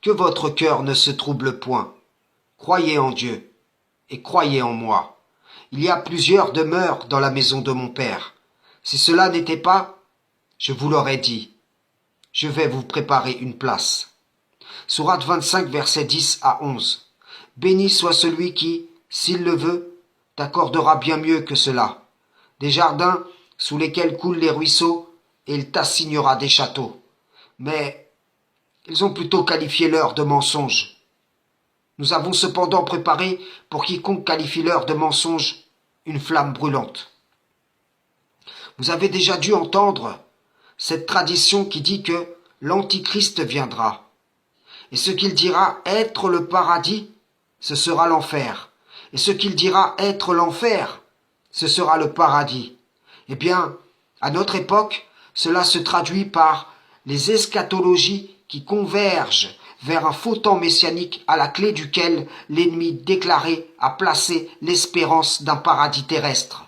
que votre cœur ne se trouble point. Croyez en Dieu et croyez en moi. Il y a plusieurs demeures dans la maison de mon Père. Si cela n'était pas, je vous l'aurais dit. Je vais vous préparer une place. Sourate 25, versets 10 à 11. Béni soit celui qui, s'il le veut, t'accordera bien mieux que cela. Des jardins sous lesquels coulent les ruisseaux, et il t'assignera des châteaux. Mais ils ont plutôt qualifié l'heure de mensonge. Nous avons cependant préparé pour quiconque qualifie l'heure de mensonge une flamme brûlante. Vous avez déjà dû entendre cette tradition qui dit que l'Antichrist viendra. Et ce qu'il dira être le paradis, ce sera l'enfer. Et ce qu'il dira être l'enfer, ce sera le paradis. Eh bien, à notre époque, cela se traduit par les eschatologies qui convergent vers un faux temps messianique à la clé duquel l'ennemi déclaré a placé l'espérance d'un paradis terrestre.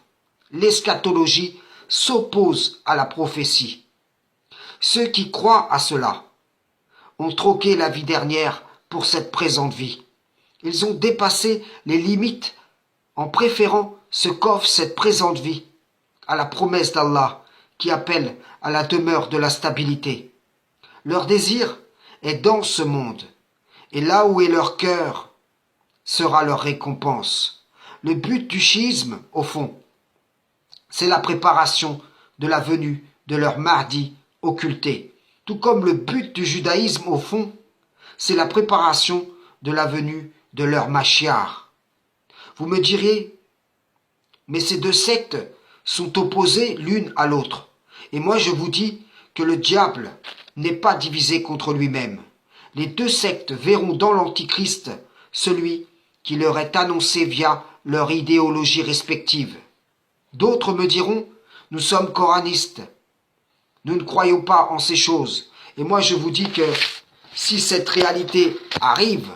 L'eschatologie s'oppose à la prophétie. Ceux qui croient à cela ont troqué la vie dernière pour cette présente vie. Ils ont dépassé les limites en préférant ce qu'offre cette présente vie à la promesse d'Allah qui appelle à la demeure de la stabilité. Leur désir est dans ce monde, et là où est leur cœur sera leur récompense. Le but du chiisme, au fond, c'est la préparation de la venue de leur Mahdi occulté, tout comme le but du judaïsme, au fond, c'est la préparation de la venue de leur Mashiach. Vous me direz, mais ces deux sectes sont opposées l'une à l'autre. Et moi je vous dis que le diable n'est pas divisé contre lui-même. Les deux sectes verront dans l'Antichrist celui qui leur est annoncé via leur idéologie respective. D'autres me diront, nous sommes coranistes. Nous ne croyons pas en ces choses. Et moi je vous dis que si cette réalité arrive,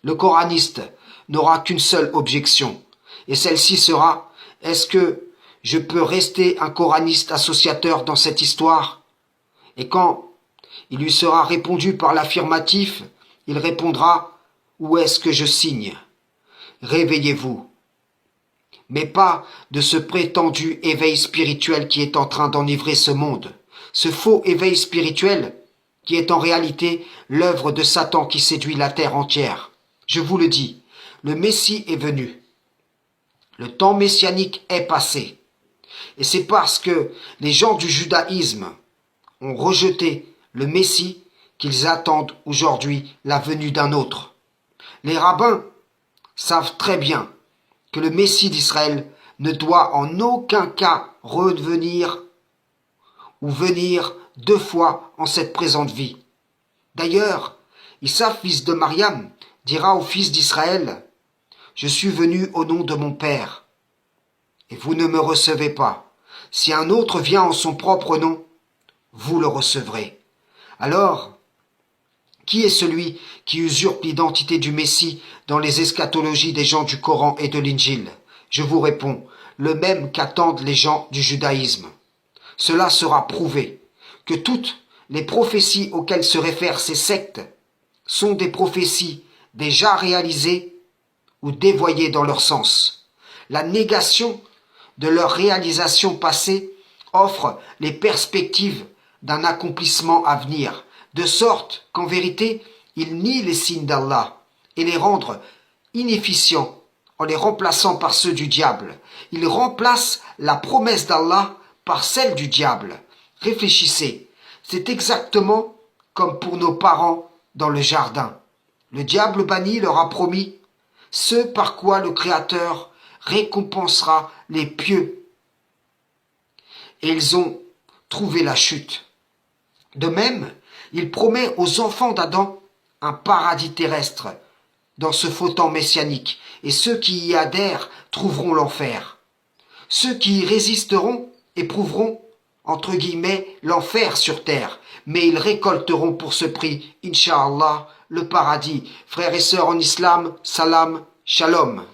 le coraniste n'aura qu'une seule objection. Et celle-ci sera, est-ce que je peux rester un coraniste associateur dans cette histoire? Et quand il lui sera répondu par l'affirmatif, il répondra, où est-ce que je signe? Réveillez-vous. Mais pas de ce prétendu éveil spirituel qui est en train d'enivrer ce monde. Ce faux éveil spirituel qui est en réalité l'œuvre de Satan qui séduit la terre entière. Je vous le dis, le Messie est venu. Le temps messianique est passé. Et c'est parce que les gens du judaïsme ont rejeté le Messie qu'ils attendent aujourd'hui la venue d'un autre. Les rabbins savent très bien que le Messie d'Israël ne doit en aucun cas revenir ou venir deux fois en cette présente vie. D'ailleurs, Issa, fils de Mariam, dira au fils d'Israël, « Je suis venu au nom de mon Père, et vous ne me recevez pas. Si un autre vient en son propre nom, vous le recevrez. » Alors, qui est celui qui usurpe l'identité du Messie dans les eschatologies des gens du Coran et de l'Injil? Je vous réponds, le même qu'attendent les gens du judaïsme. Cela sera prouvé que toutes les prophéties auxquelles se réfèrent ces sectes sont des prophéties déjà réalisées ou dévoyées dans leur sens. La négation de leur réalisation passée offre les perspectives d'un accomplissement à venir, de sorte qu'en vérité, ils nient les signes d'Allah et les rendent inefficients en les remplaçant par ceux du diable. Ils remplacent la promesse d'Allah par celle du diable. Réfléchissez, c'est exactement comme pour nos parents dans le jardin. Le diable banni leur a promis ce par quoi le Créateur récompensera les pieux. Et ils ont trouvé la chute. De même, il promet aux enfants d'Adam un paradis terrestre dans ce faux temps messianique, et ceux qui y adhèrent trouveront l'enfer. Ceux qui y résisteront éprouveront, entre guillemets, l'enfer sur terre, mais ils récolteront pour ce prix, Inch'Allah, le paradis. Frères et sœurs en islam, salam, shalom.